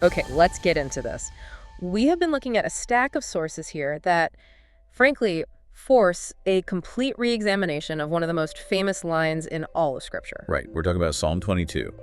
Okay, let's get into this. We have been looking at a stack of sources here that, frankly, force a complete re-examination of one of the most famous lines in all of Scripture. Right, we're talking about Psalm 22,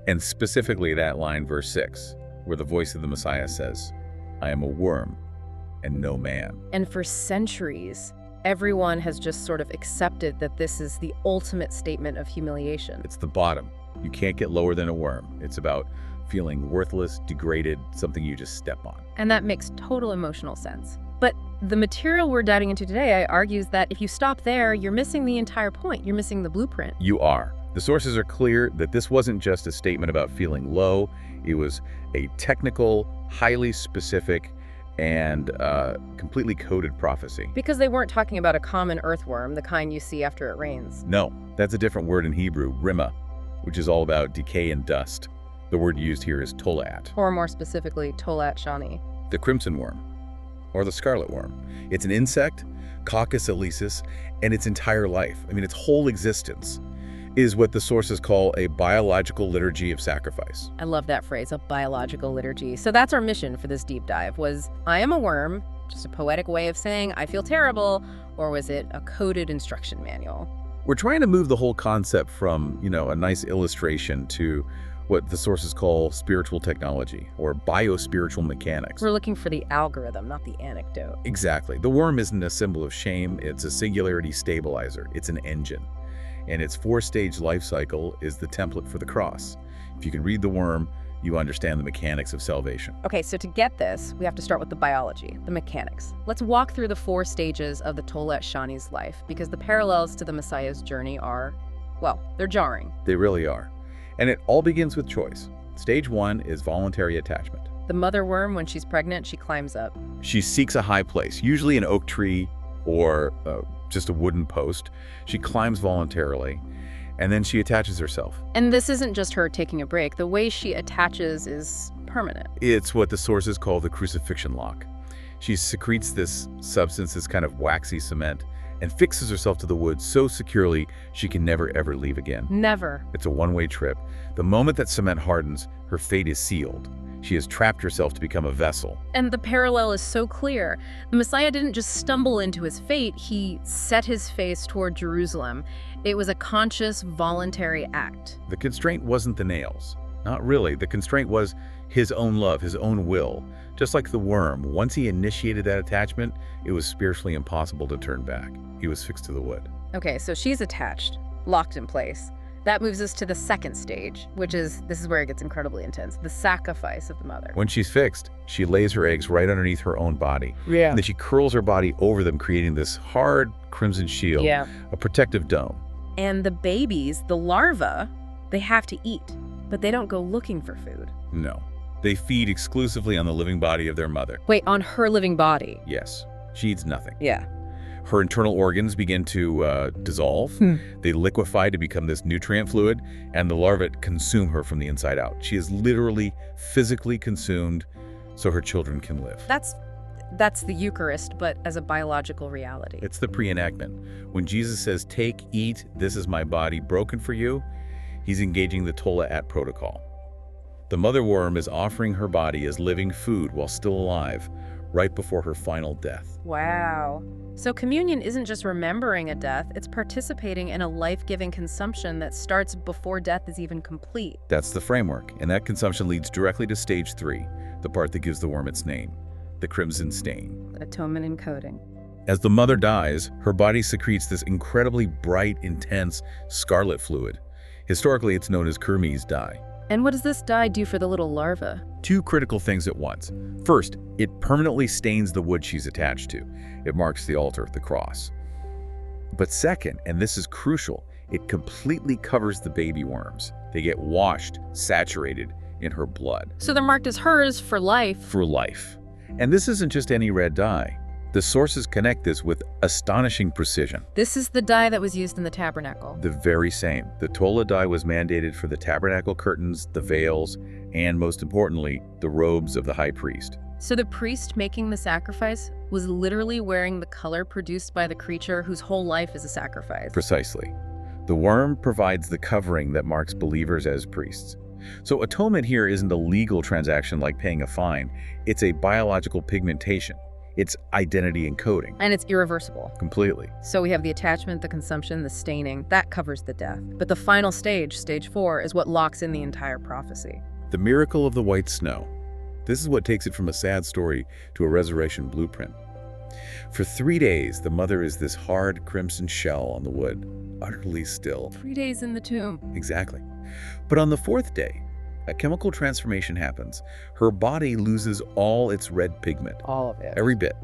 and specifically that line, verse 6, where the voice of the Messiah says, "I am a worm and no man." And for centuries, everyone has just sort of accepted that this is the ultimate statement of humiliation. It's the bottom. You can't get lower than a worm. It's about feeling worthless, degraded, something you just step on. And that makes total emotional sense. But the material we're diving into today argues that if you stop there, you're missing the entire point. You're missing the blueprint. You are. The sources are clear that this wasn't just a statement about feeling low. It was a technical, highly specific, and completely coded prophecy. Because they weren't talking about a common earthworm, the kind you see after it rains. No, that's a different word in Hebrew, rima, which is all about decay and dust. The word used here is Tola'at. Or more specifically, Tola'at shani. The crimson worm, or the scarlet worm. It's an insect, Coccus elysis, and its entire life, its whole existence, is what the sources call a biological liturgy of sacrifice. I love that phrase, a biological liturgy. So that's our mission for this deep dive. Was I am a worm just a poetic way of saying I feel terrible, or was it a coded instruction manual? We're trying to move the whole concept from, a nice illustration to what the sources call spiritual technology or biospiritual mechanics. We're looking for the algorithm, not the anecdote. Exactly. The worm isn't a symbol of shame. It's a singularity stabilizer. It's an engine. And its four-stage life cycle is the template for the cross. If you can read the worm, you understand the mechanics of salvation. Okay, so to get this, we have to start with the biology, the mechanics. Let's walk through the 4 stages of the Tola'at shani's life, because the parallels to the Messiah's journey are, well, they're jarring. They really are. And it all begins with choice. Stage 1 is voluntary attachment. The mother worm, when she's pregnant, she climbs up. She seeks a high place, usually an oak tree or just a wooden post. She climbs voluntarily, and then she attaches herself. And this isn't just her taking a break. The way she attaches is permanent. It's what the sources call the crucifixion lock. She secretes this substance, this kind of waxy cement, and fixes herself to the wood so securely she can never ever leave again. Never. It's a one-way trip. The moment that cement hardens, her fate is sealed. She has trapped herself to become a vessel. And the parallel is so clear. The Messiah didn't just stumble into his fate, he set his face toward Jerusalem. It was a conscious, voluntary act. The constraint wasn't the nails. Not really. The constraint was his own love, his own will. Just like the worm, once he initiated that attachment, it was spiritually impossible to turn back. He was fixed to the wood. Okay, so she's attached, locked in place. That moves us to the second stage, this is where it gets incredibly intense, the sacrifice of the mother. When she's fixed, she lays her eggs right underneath her own body. Yeah. And then she curls her body over them, creating this hard crimson shield, a protective dome. And the babies, the larvae, they have to eat, but they don't go looking for food. No. They feed exclusively on the living body of their mother. Wait, on her living body? Yes. She eats nothing. Yeah. Her internal organs begin to dissolve. They liquefy to become this nutrient fluid, and the larvae consume her from the inside out. She is literally physically consumed so her children can live. That's the Eucharist, but as a biological reality. It's the pre-enactment. When Jesus says, "Take, eat, this is my body broken for you," he's engaging the Tola'at protocol. The mother worm is offering her body as living food while still alive, right before her final death. Wow. So communion isn't just remembering a death, it's participating in a life-giving consumption that starts before death is even complete. That's the framework, and that consumption leads directly to stage 3, the part that gives the worm its name, the crimson stain. Atonement and coding. As the mother dies, her body secretes this incredibly bright, intense scarlet fluid. Historically, it's known as Kermes dye. And what does this dye do for the little larva? 2 critical things at once. First, it permanently stains the wood she's attached to. It marks the altar, the cross. But second, and this is crucial, it completely covers the baby worms. They get washed, saturated in her blood. So they're marked as hers for life. For life. And this isn't just any red dye. The sources connect this with astonishing precision. This is the dye that was used in the tabernacle. The very same. The Tola dye was mandated for the tabernacle curtains, the veils, and most importantly, the robes of the high priest. So the priest making the sacrifice was literally wearing the color produced by the creature whose whole life is a sacrifice. Precisely. The worm provides the covering that marks believers as priests. So atonement here isn't a legal transaction like paying a fine. It's a biological pigmentation. It's identity encoding. And it's irreversible. Completely. So we have the attachment, the consumption, the staining. That covers the death. But the final stage, stage 4, is what locks in the entire prophecy. The miracle of the white snow. This is what takes it from a sad story to a resurrection blueprint. For 3 days, the mother is this hard crimson shell on the wood, utterly still. 3 days in the tomb. Exactly. But on the 4th day, a chemical transformation happens. Her body loses all its red pigment. All of it. Every bit.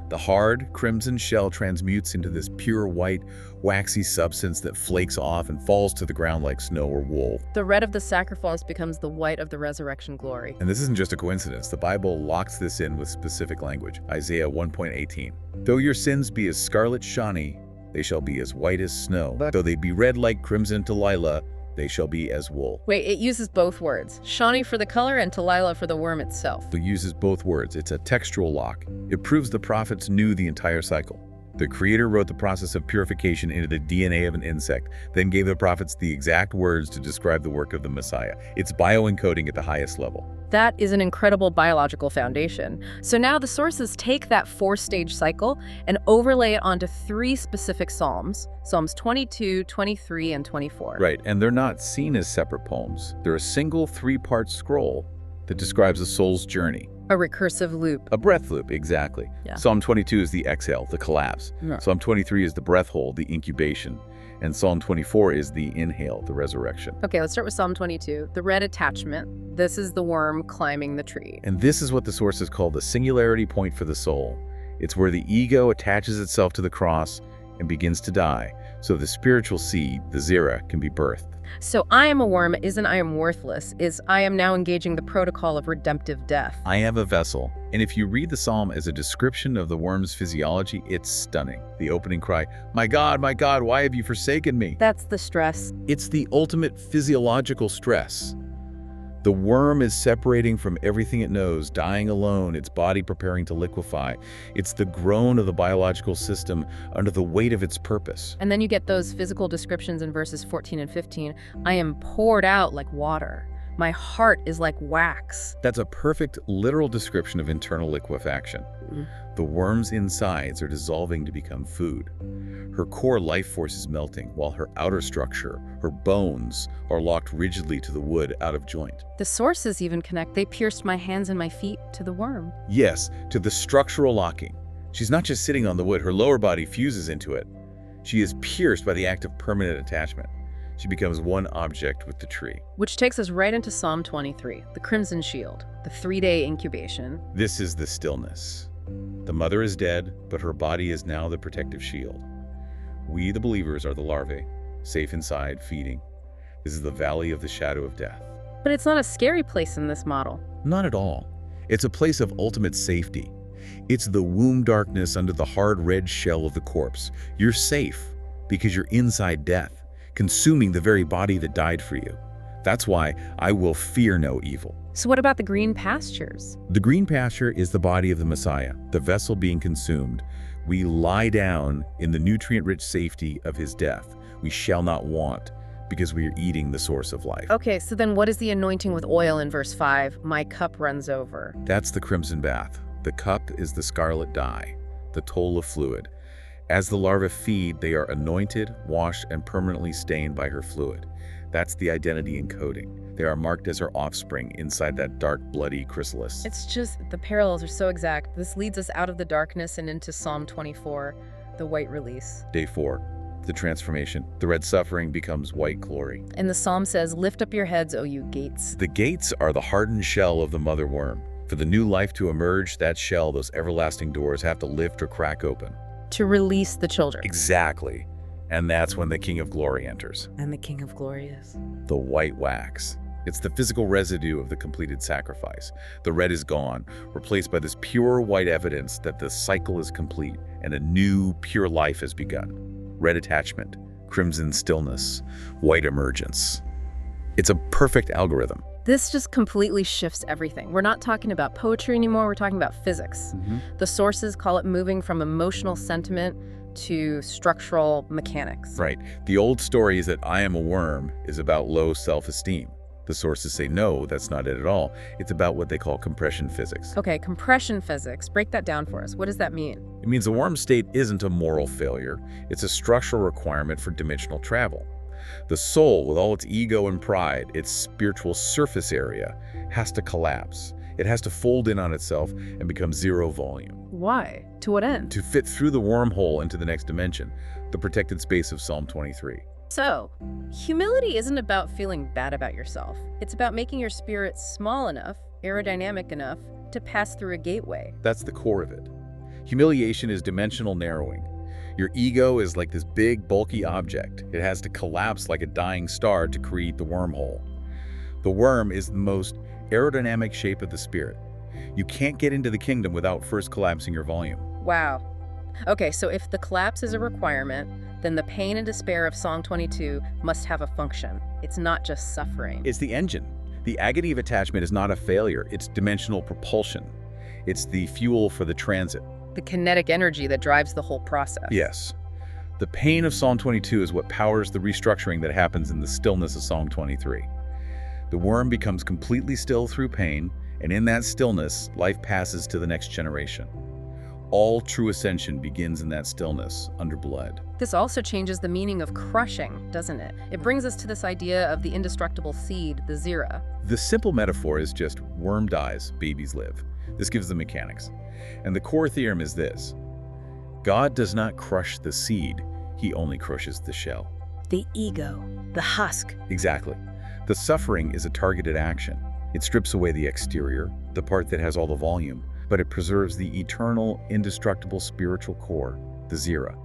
The hard, crimson shell transmutes into this pure white, waxy substance that flakes off and falls to the ground like snow or wool. The red of the sacrifice becomes the white of the resurrection glory. And this isn't just a coincidence. The Bible locks this in with specific language. Isaiah 1:18. Though your sins be as scarlet shani, they shall be as white as snow. Though they be red like crimson Delilah, they shall be as wool. Wait, it uses both words. Shani for the color and Delilah for the worm itself. It uses both words. It's a textual lock. It proves the prophets knew the entire cycle. The Creator wrote the process of purification into the DNA of an insect, then gave the prophets the exact words to describe the work of the Messiah. It's bioencoding at the highest level. That is an incredible biological foundation. So now the sources take that 4-stage cycle and overlay it onto 3 specific psalms, Psalms 22, 23, and 24. Right, and they're not seen as separate poems. They're a single 3-part scroll that describes a soul's journey. A recursive loop. A breath loop, exactly. Yeah. Psalm 22 is the exhale, the collapse. Yeah. Psalm 23 is the breath hold, the incubation. And Psalm 24 is the inhale, the resurrection. Okay, let's start with Psalm 22. The red attachment. This is the worm climbing the tree. And this is what the sources call the singularity point for the soul. It's where the ego attaches itself to the cross and begins to die, so the spiritual seed, the zera, can be birthed. So I am a worm isn't I am worthless, is I am now engaging the protocol of redemptive death. I am a vessel. And if you read the psalm as a description of the worm's physiology, it's stunning. The opening cry, my God, why have you forsaken me? That's the stress. It's the ultimate physiological stress. The worm is separating from everything it knows, dying alone, its body preparing to liquefy. It's the groan of the biological system under the weight of its purpose. And then you get those physical descriptions in verses 14 and 15. I am poured out like water. My heart is like wax. That's a perfect literal description of internal liquefaction. The worm's insides are dissolving to become food. Her core life force is melting, while her outer structure, her bones, are locked rigidly to the wood out of joint. The sources even connect. They pierced my hands and my feet to the worm. Yes, to the structural locking. She's not just sitting on the wood, her lower body fuses into it. She is pierced by the act of permanent attachment. She becomes one object with the tree. Which takes us right into Psalm 23, the crimson shield, the 3-day incubation. This is the stillness. The mother is dead, but her body is now the protective shield. We, the believers, are the larvae, safe inside, feeding. This is the valley of the shadow of death. But it's not a scary place in this model. Not at all. It's a place of ultimate safety. It's the womb darkness under the hard red shell of the corpse. You're safe because you're inside death, consuming the very body that died for you. That's why I will fear no evil. So what about the green pastures? The green pasture is the body of the Messiah, the vessel being consumed. We lie down in the nutrient-rich safety of his death. We shall not want, because we are eating the source of life. Okay, so then what is the anointing with oil in verse 5? My cup runs over. That's the crimson bath. The cup is the scarlet dye, the toll of fluid. As the larvae feed, they are anointed, washed, and permanently stained by her fluid. That's the identity encoding. They are marked as her offspring inside that dark, bloody chrysalis. It's just, the parallels are so exact. This leads us out of the darkness and into Psalm 24, the white release. Day 4, the transformation. The red suffering becomes white glory. And the psalm says, lift up your heads, O you gates. The gates are the hardened shell of the mother worm. For the new life to emerge, that shell, those everlasting doors, have to lift or crack open. To release the children. Exactly. And that's when the King of Glory enters. And the King of Glory is? The white wax. It's the physical residue of the completed sacrifice. The red is gone, replaced by this pure white evidence that the cycle is complete and a new, pure life has begun. Red attachment, crimson stillness, white emergence. It's a perfect algorithm. This just completely shifts everything. We're not talking about poetry anymore, we're talking about physics. The sources call it moving from emotional sentiment to structural mechanics. Right. The old story is that I am a worm is about low self-esteem. The sources say no, that's not it at all. It's about what they call compression physics. Okay, compression physics. Break that down for us. What does that mean? It means the worm state isn't a moral failure, it's a structural requirement for dimensional travel. The soul, with all its ego and pride, its spiritual surface area, has to collapse. It has to fold in on itself and become zero volume. Why? To what end? To fit through the wormhole into the next dimension, the protected space of Psalm 23. So, humility isn't about feeling bad about yourself. It's about making your spirit small enough, aerodynamic enough, to pass through a gateway. That's the core of it. Humiliation is dimensional narrowing. Your ego is like this big, bulky object. It has to collapse like a dying star to create the wormhole. The worm is the most aerodynamic shape of the spirit. You can't get into the kingdom without first collapsing your volume. Wow. Okay, so if the collapse is a requirement, then the pain and despair of Psalm 22 must have a function. It's not just suffering. It's the engine. The agony of attachment is not a failure. It's dimensional propulsion. It's the fuel for the transit. The kinetic energy that drives the whole process. Yes. The pain of Psalm 22 is what powers the restructuring that happens in the stillness of Psalm 23. The worm becomes completely still through pain, and in that stillness, life passes to the next generation. All true ascension begins in that stillness, under blood. This also changes the meaning of crushing, doesn't it? It brings us to this idea of the indestructible seed, the zera. The simple metaphor is just worm dies, babies live. This gives the mechanics. And the core theorem is this: God does not crush the seed, he only crushes the shell. The ego, the husk. Exactly. The suffering is a targeted action. It strips away the exterior, the part that has all the volume, but it preserves the eternal, indestructible spiritual core, the zera.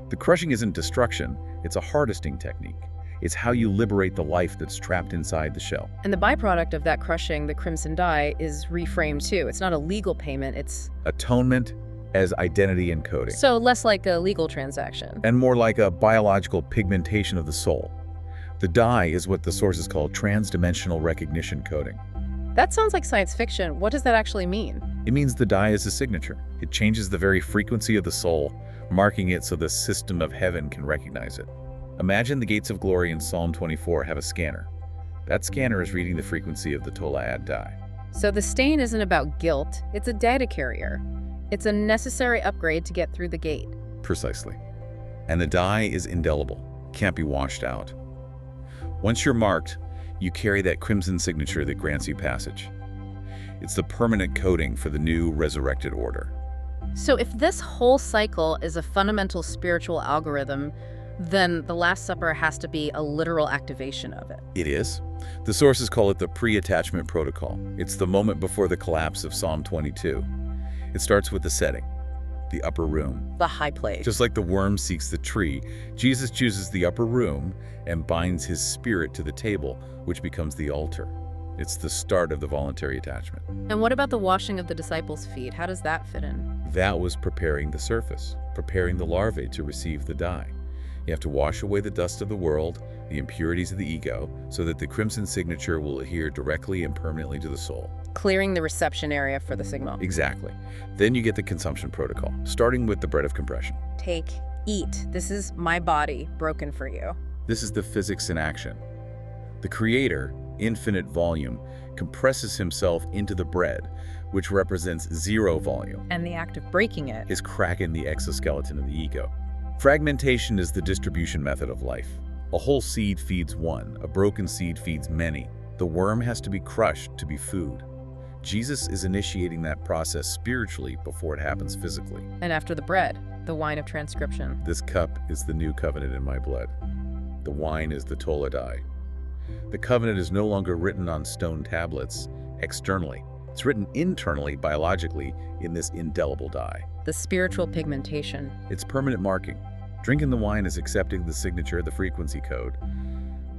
The crushing isn't destruction, it's a harvesting technique. It's how you liberate the life that's trapped inside the shell. And the byproduct of that crushing, the crimson dye, is reframed too. It's not a legal payment, it's Atonement as identity encoding. so less like a legal transaction. And more like a biological pigmentation of the soul. The dye is what the sources call transdimensional recognition coding. That sounds like science fiction. What does that actually mean? It means the dye is a signature. It changes the very frequency of the soul, marking it so the system of heaven can recognize it. Imagine the gates of glory in Psalm 24 have a scanner. That scanner is reading the frequency of the Tola'at dye. So the stain isn't about guilt, it's a data carrier. It's a necessary upgrade to get through the gate. Precisely. And the dye is indelible, can't be washed out. Once you're marked, you carry that crimson signature that grants you passage. It's the permanent coding for the new resurrected order. So if this whole cycle is a fundamental spiritual algorithm, then the Last Supper has to be a literal activation of it. It is. The sources call it the pre-attachment protocol. It's the moment before the collapse of Psalm 22. It starts with the setting, the upper room. The high place. Just like the worm seeks the tree, Jesus chooses the upper room and binds his spirit to the table, which becomes the altar. It's the start of the voluntary attachment. And what about the washing of the disciples' feet? How does that fit in? That was preparing the surface, preparing the larvae to receive the dye. You have to wash away the dust of the world, the impurities of the ego, so that the crimson signature will adhere directly and permanently to the soul. Clearing the reception area for the signal. Exactly. Then you get the consumption protocol, starting with the bread of compression. Take, eat. This is my body broken for you. This is the physics in action. The Creator, infinite volume, compresses himself into the bread, which represents zero volume. And the act of breaking it is cracking the exoskeleton of the ego. Fragmentation is the distribution method of life. A whole seed feeds one, a broken seed feeds many. The worm has to be crushed to be food. Jesus is initiating that process spiritually before it happens physically. And after the bread, the wine of transcription. This cup is the new covenant in my blood. The wine is the Tola'at. The covenant is no longer written on stone tablets externally. It's written internally, biologically, in this indelible dye. The spiritual pigmentation. It's permanent marking. Drinking the wine is accepting the signature, the frequency code.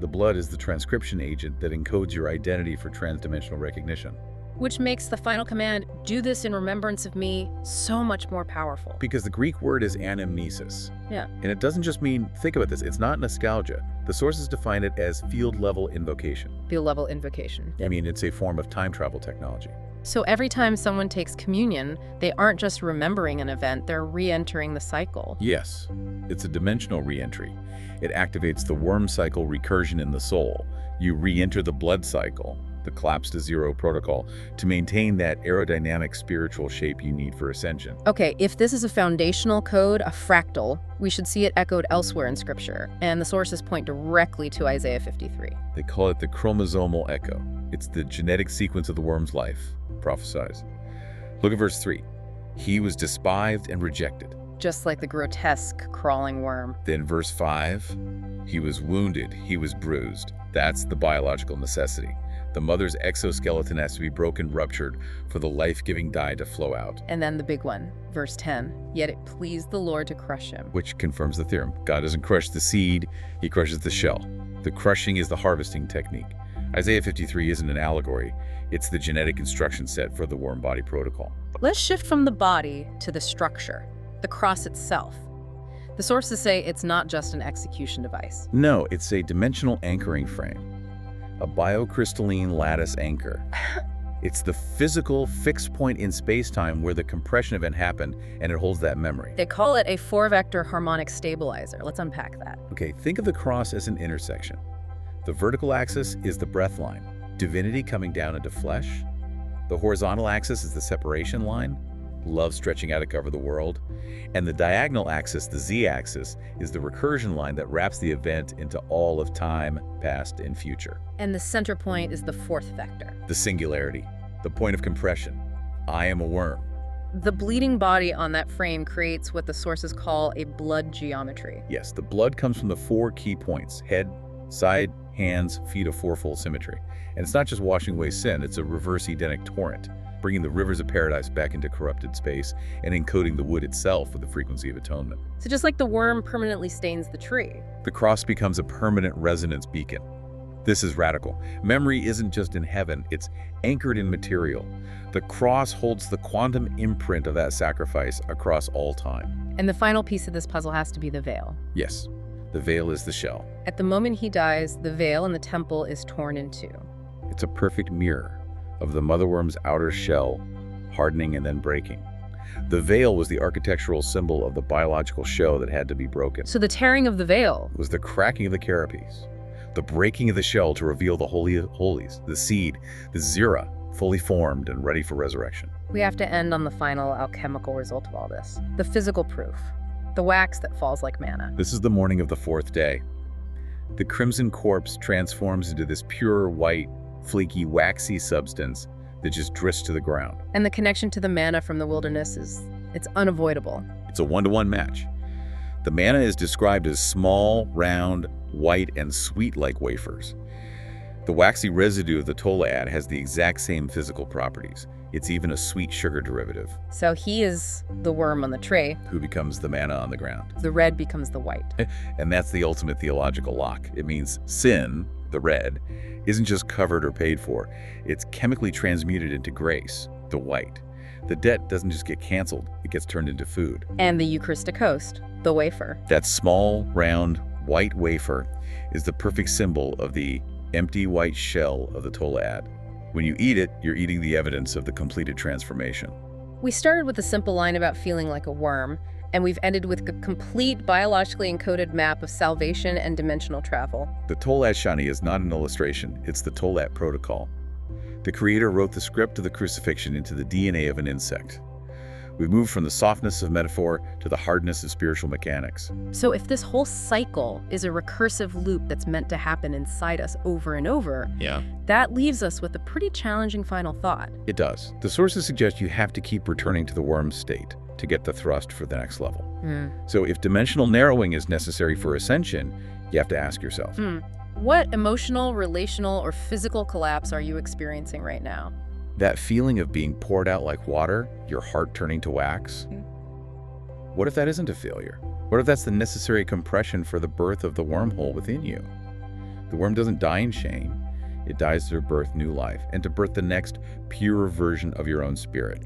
The blood is the transcription agent that encodes your identity for transdimensional recognition. Which makes the final command, do this in remembrance of me, so much more powerful. Because the Greek word is anamnesis. Yeah. And it doesn't just mean, think about this, it's not nostalgia. The sources define it as field-level invocation. Field-level invocation. I mean, it's a form of time travel technology. So every time someone takes communion, they aren't just remembering an event, they're re-entering the cycle. Yes, it's a dimensional re-entry. It activates the worm cycle recursion in the soul. You re-enter the blood cycle, the collapse to zero protocol, to maintain that aerodynamic spiritual shape you need for ascension. Okay, if this is a foundational code, a fractal, we should see it echoed elsewhere in Scripture, and the sources point directly to Isaiah 53. They call it the chromosomal echo. It's the genetic sequence of the worm's life, prophesies. Look at verse 3. He was despised and rejected. Just like the grotesque crawling worm. Then verse 5, he was wounded, he was bruised. That's the biological necessity. The mother's exoskeleton has to be broken, ruptured, for the life-giving dye to flow out. And then the big one, verse 10, yet it pleased the Lord to crush him. Which confirms the theorem. God doesn't crush the seed, he crushes the shell. The crushing is the harvesting technique. Isaiah 53 isn't an allegory, it's the genetic instruction set for the worm body protocol. Let's shift from the body to the structure, the cross itself. The sources say it's not just an execution device. No, it's a dimensional anchoring frame. A biocrystalline lattice anchor. It's the physical fixed point in space-time where the compression event happened, and it holds that memory. They call it a 4-vector harmonic stabilizer. Let's unpack that. Okay, think of the cross as an intersection. The vertical axis is the breath line, divinity coming down into flesh. The horizontal axis is the separation line, love stretching out to cover the world. And the diagonal axis, the z-axis, is the recursion line that wraps the event into all of time, past, and future. And the center point is the 4th vector. The singularity, the point of compression. I am a worm. The bleeding body on that frame creates what the sources call a blood geometry. Yes, the blood comes from the 4 key points: head, side, hands, feet of fourfold symmetry. And it's not just washing away sin, it's a reverse Edenic torrent, bringing the rivers of paradise back into corrupted space and encoding the wood itself with the frequency of atonement. So just like the worm permanently stains the tree, the cross becomes a permanent resonance beacon. This is radical. Memory isn't just in heaven, it's anchored in material. The cross holds the quantum imprint of that sacrifice across all time. And the final piece of this puzzle has to be the veil. Yes, the veil is the shell. At the moment he dies, the veil in the temple is torn in two. It's a perfect mirror of the mother worm's outer shell, hardening and then breaking. The veil was the architectural symbol of the biological shell that had to be broken. So the tearing of the veil was the cracking of the carapace, the breaking of the shell to reveal the Holy of Holies, the seed, the zera, fully formed and ready for resurrection. We have to end on the final alchemical result of all this, the physical proof, the wax that falls like manna. This is the morning of the 4th day. The crimson corpse transforms into this pure, white, flaky, waxy substance that just drifts to the ground. And the connection to the manna from the wilderness it's unavoidable. It's a 1-to-1 match. The manna is described as small, round, white, and sweet like wafers. The waxy residue of the Tola'at has the exact same physical properties. It's even a sweet sugar derivative. So he is the worm on the tray, who becomes the manna on the ground. The red becomes the white. And that's the ultimate theological lock. It means sin, the red, isn't just covered or paid for. It's chemically transmuted into grace, the white. The debt doesn't just get canceled, it gets turned into food. And the Eucharistic host, the wafer. That small, round, white wafer is the perfect symbol of the empty white shell of the Tola'at. When you eat it, you're eating the evidence of the completed transformation. We started with a simple line about feeling like a worm, and we've ended with a complete biologically encoded map of salvation and dimensional travel. The Tola'at Shani is not an illustration, it's the Tola'at protocol. The Creator wrote the script of the crucifixion into the DNA of an insect. We've moved from the softness of metaphor to the hardness of spiritual mechanics. So if this whole cycle is a recursive loop that's meant to happen inside us over and over, that leaves us with a pretty challenging final thought. It does. The sources suggest you have to keep returning to the worm state to get the thrust for the next level. So if dimensional narrowing is necessary for ascension, you have to ask yourself, what emotional, relational, or physical collapse are you experiencing right now? That feeling of being poured out like water, your heart turning to wax? What if that isn't a failure? What if that's the necessary compression for the birth of the wormhole within you? The worm doesn't die in shame. It dies to birth new life and to birth the next pure version of your own spirit.